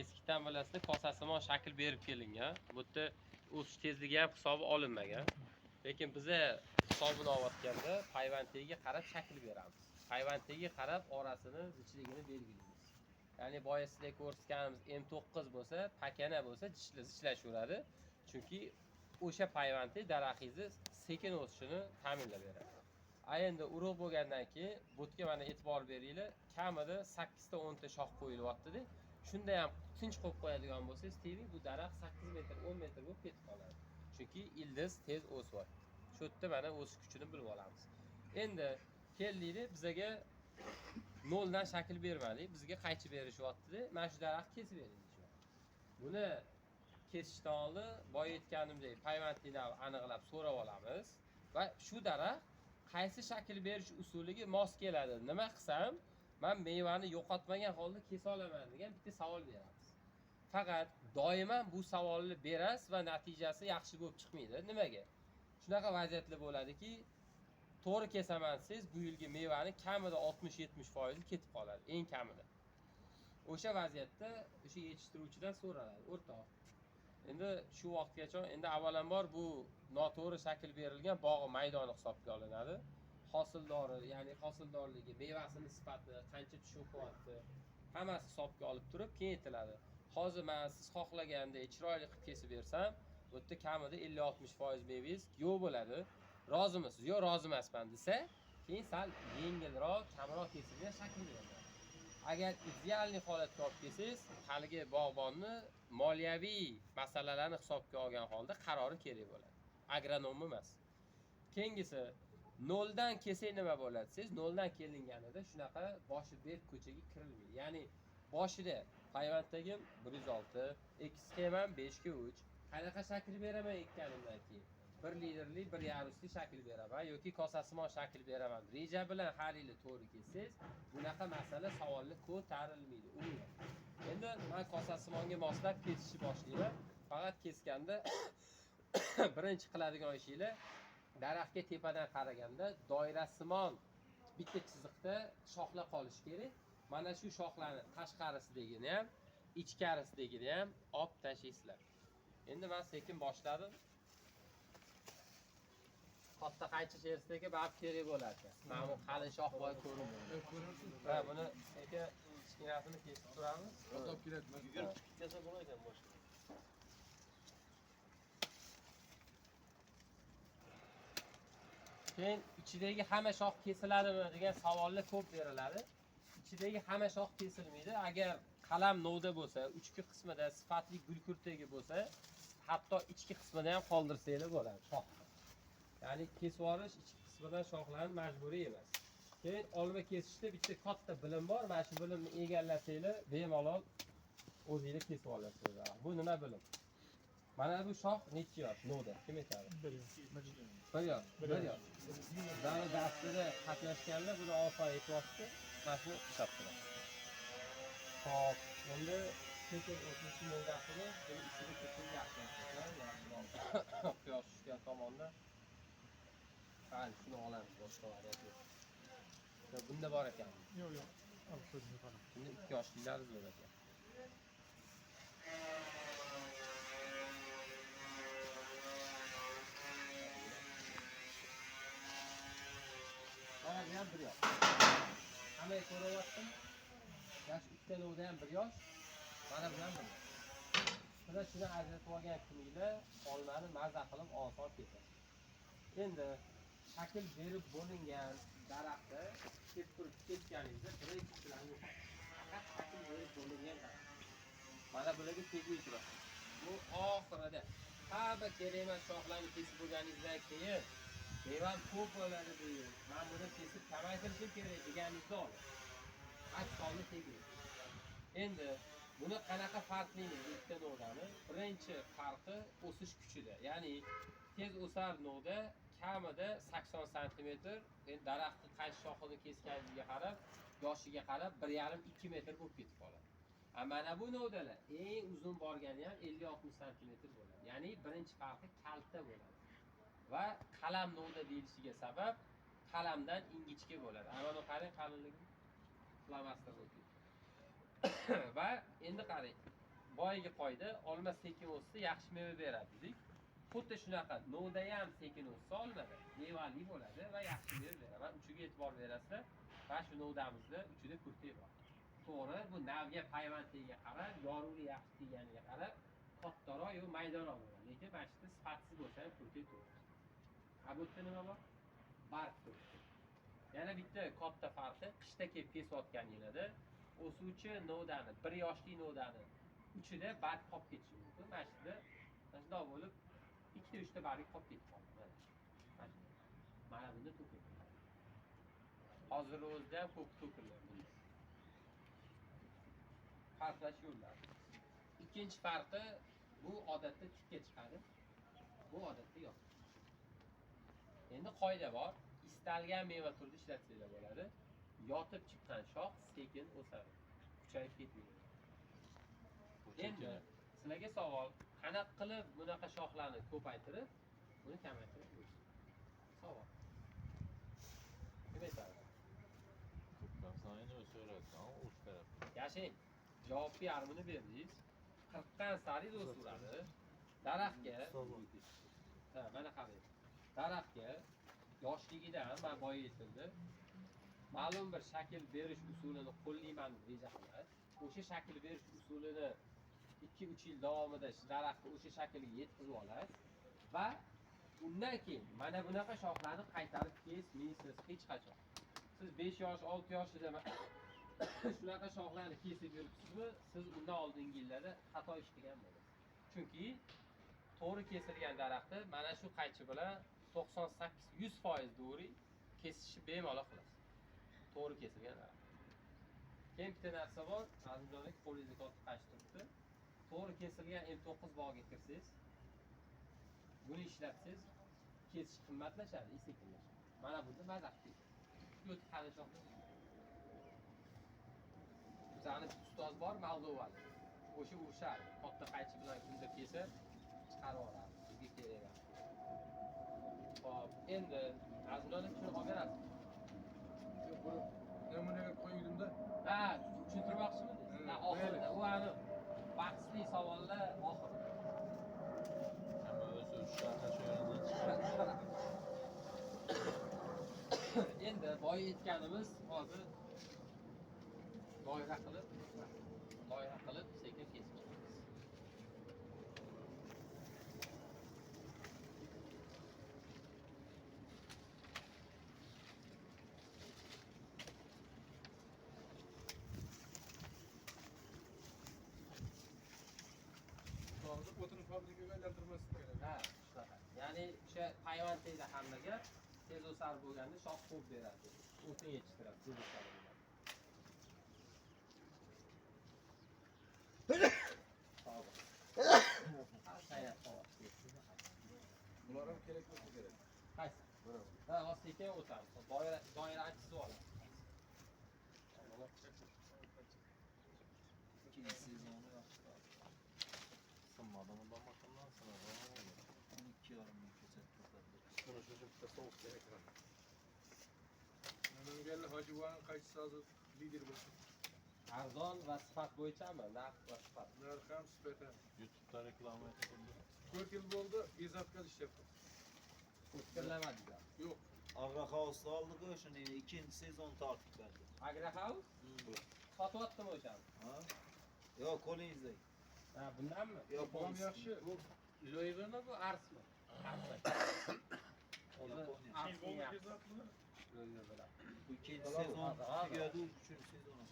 eskidan bilasizlar kosasimon shakl berib kelingan. Bu yerda o'sish tezligi ham hisobi olinmagan. Lekin biz hisobini olayotganda payvandiga qarab shakl beramiz. Payvandiga qarab orasini zichligini belgilaymiz. Ya'ni boya sizlar ko'rsatganimiz M9 bo'lsa, pakana bo'lsa, zichlashaveradi. Chunki o'sha payvandi daraxtingizni sekin o'sishini ta'minlab beradi. Endi urug' bo'lgandan keyin butga mana e'tibor beringlar, kamida 8 ta 10 ta shox qo'yilyapti-da. Shunda ham tinch qo'yib qo'yadigan bo'lsangiz, teving bu daraxt 8 metr, 10 metr bo'lib ketib qoladi. Chunki ildiz tez o'syapti. Shu yerda mana o'sish kuchini bilib olamiz. Endi keldinglar, bizga 0 dan shakl bermadik, bizga qaychi berishyapti-da. Mana shu daraxt kesib bering deyapti. Buni kesishdan oldin boya aytganimdek payvandlikni aniqlab so'rab olamiz va shu daraxt qaysi shakl berish usuliga mos keladi. Nima qilsam men mevani yo'qotmagan holda kesa olaman degan bitta savol beramiz. Faqat doimo bu savolni berasiz va natijasi yaxshi bo'lib chiqmaydi. Nimaga? Shunaqa vaziyatlar bo'ladiki, to'g'ri kesaman desangiz, bu yilgi mevani kamida 60-70% ketib qoladi, eng kamida. O'sha vaziyatda o'sha yetishtiruvchidan so'raladi, o'rtoq. Endi shu vaqtgacha endi avvalambor bu noto'g'ri shakl berilgan bog' maydoni hisobga olinadi. Hosildori, ya'ni hosildorligi, mevasining sifati, qancha tushyapti, hammasi hisobga olib turib keyin aytiladi. Hozir men siz xohlagandek chiroyli qilib kesib bersam, bu yerda kamida 50-60% mevangiz yo'q bo'ladi. Rozimisiz? Yo'q, rozi emasman desa, keyin sal yengilroq, kamroq kesilgan shakl beradi. Agar idealniy holatga olib kelsangiz, haligi bog'bonni moliyaviy masalalarni hisobga olgan holda qarori kerak bo'ladi. Agronom emas. Keyingisi 0 dan kelsak nima bo'ladi desangiz, 0 dan kelinganida shunaqa boshi berk ko'chaga kirilmaydi. Ya'ni boshida payvanddagim 106, ekiskem ham 5 ga 3. Qanaqa shakl beraman ekkanimdan keyin 1 litrlik, 1,5 litrlik shakl beraman yoki kosasimon shakl beraman. Reja bilan har yili to'g'ri kelsangiz, bunaqa masala savolni ko'tarilmaydi. Umuman. Endi men kosasimonga moslab kesishni boshlayman. Faqat kesganda birinchi qiladigan ishinglar daraxtga tepadan qaraganda doirasimon bitta chiziqda shoxlar qolishi kerak. Mana shu shoxlarni tashqarisidagini ham, ichkarisidagini ham olib tashlaysizlar. Endi men sekin boshladim. Katta qaychi chersidagi bab kerak bo'ladi. Mana bu qalin shox boy ko'rinadi. Ha, buni sekin kichkinasini kesib turamiz. Olib keladi. Yugurib kesa bo'lar ekan boshqa. Keyin ichidagi hamma shox kesiladimi degan savollar ko'p beriladi. Ichidagi hamma shox kesilmaydi. Agar qalam novda bo'lsa, uchki qismida sifatli gulkurtagi bo'lsa, hatto ichki qismida ham qoldirsanglar bo'ladi shox. Ya'ni kesib olish ichki qismidan shoxlarni majburiy emas. Keyin olma kesishda bitta katta bilim bor. Mana shu bilimni egallasanglar, bemalol o'zingizlar kesib olasizlar. Bu nima bilim? Mana bu shox necha yosh novda? Kim aytadi? 1 yosh. 1 yosh. Davlat darsida qatnashganlar buni olfa aytyapti. Mana shu hisobda. Xo'p, endi sekin o'tish moddasini bu ichida sekin yaxshilantiradi. Quyosh tushgan tomonda qani shuni olamiz boshqa variant yo'q. Bunda bor ekan. Yo'q, yo'q. Olib qo'ydim qani. Bunda 2 yoshlilar bor ekan. Mana bu ham 1 yosh. Hamma ko'ryaptimi? Yosh ikkalovida ham 1 yosh. Mana bu ham 1 yosh. Sizlar shuni ajratib olgan kuningizda olmani maza qilib oson kesasiz. Endi shakl berib bo'lingan daraxtni kesib turib kesganingizda birinchi bilan faqat shakl berib bo'lingan daraxt. Mana bularga tegmaydi. Bu oxirida hamma kerak emas shoxlarni kesib bo'lganingizdan keyin mevan ko'p bo'ladi deydi. Men buni kesib kamaytirishim kerak deganingizda oling. Aks holda tegmaydi. Endi buni qanaqa farqlimi ikkita nodani? Birinchi farqi o'sish kuchida. Ya'ni tez o'sar noda kamida 80 sm, endi daraxtning qaysi shoxini kesganligiga qarab, yoshiga qarab 1,5-2 metr bo'lib ketib qoladi. Mana bu nodalar eng uzun borgani ham 50-60 sm bo'ladi. Ya'ni birinchi farqi kalta bo'ladi. Va qalam noda deyilishiga sabab qalamdan ingichka bo'ladi. Mana qarang qalinligi. Flomaster bo'lib. Va endi qarang. boyagi qoida olma sekin o'ssa yaxshi meva beradi dedik. Xuddi shunaqa novda ham sekin o'ssa olmada mevali bo'ladi va yaxshi meva beradi. Mana uchiga e'tibor berasizlar. Mana shu novdamizda uchida kurtek bor. To'g'ri, bu navga payvantiga qarab, yorug'li yaxshi teganiga qarab kattaroq yo maydaroq bo'ladi. Lekin mana shu sifatsiz bo'lsa ham kurtek to'g'ri. Ha bu yerda nima bor? Barq turibdi. Yana bitta katta farqi qishda kelib kesayotgan yilida o'suvchi novdani, 1 yoshli novdani uchida barq qolib ketishi mumkin. Mana shunda shundoq bo'lib 2-3 ta barg qolib ketib qoldi. Mana bunda to'kildi. Hozir o'zida ham ko'p to'kilgan bunda. Farqlash yo'llari. Ikkinchi farqi bu odatda tikka chiqadi. Bu odatda yo'q. Endi qoida bor. Istalgan meva turida ishlatsanglar bo'ladi. Yotib chiqqan shox sekin o'sadi. Kuchayib ketmaydi. Endi sizlarga savol, qanaqa qilib bunaqa shoxlarni ko'paytirib, buni kamaytirib bo'ladi? Savol. Kim aytadi? Ko'pdan sayin o'saveradi, uch taraf. Yashang. Javobga yarmini berdingiz. 40 dan sari o'sadi. Daraxtga mana qarang. Daraxtga yoshligidan mana boya yetildi. Ma'lum bir shakl berish usulini qo'llayman deb reja qiladi. O'sha shakl berish usulini 2-3 yil davomida daraxtni o'sha shaklga yetkazib olasiz va undan keyin mana bunaqa shoxlarni qaytarib kesmaysiz hech qachon. Siz 5 yosh, 6 yoshida shunaqa shoxlarni kesib yuribsizmi, siz undan oldingi yillarda xato ish qilgan bo'lasiz. Chunki to'g'ri kesilgan daraxtni mana shu qaychi bilan 98-100% to'g'ri kesishni bemalol qilasiz. To'g'ri kesilgan daraxt. Keyin bitta narsa bor, azizlarning qo'lingizga tortib qaychi turibdi. To'g'ri kesilgan M9 bog'iga kirsangiz, buni ishlatsangiz, kesish qimmatlashadi, sekinlashadi. Mana bunda mazaq ketadi. Yo'q hali shoxlar. Bizani ustoz bor, Moldovalik. O'sha urishadi. Katta qaychi bilan kunda kesa chiqarib oladi. Bizga kerak. Xo'p, endi azizlarning shuni olib berasiz. Namunaga qo'yuvdim-da. Ha, tushuntirmoqchimisiz? Ha, oxirida. U ani bahsli savollar oxirida. Hamma o'z qancha yo'ldan chiqadi. Endi boya aytganimiz hozir loyiha qilib sekin kesib chiqamiz. Hozir o'tin fabrikaga aylantirmaslik kerak. Ha, shunaqa. Ya'ni o'sha payvandda hammaga tez o'sar bo'lganda shox ko'p beradi. O'tin yetishtiradi, tez o'sar bo'lganda. Bular ham kerak bo'lsa kerak. Qaysi? Ha, sekin o'tamiz. Doira achisi oladi. İkinci sezonu yaptı. Sınmadı mı da bakımdan sınmadı. 12 yarım keset tutardı. Buni shu bitta sovuq kerak. Mana bunga Hojivan qaysi hozir lider bo'lsin. Arzon va sifat bo'yichami? Narx va sifat. Narx ham sifat ham. YouTube'da reklama etildi. 4 yil bo'ldi, bezatkaz ishlayapti. Fikrlamadinglar. Yo'q. Agrohouse'da aldık o şunu ikinci sezon tartib verdi. Agrohouse sotyaptimi o'shani? Ha? Yok qo'lingizda. Ha, bundanmi? Yok Ham yaxshi. Bu Loyvermi bu Arsmi? Arsmi. Yaponiya. Arsmi yaxshi. Loyver bilan. Bu ikinci sezon tugadi, uchinchi sezon.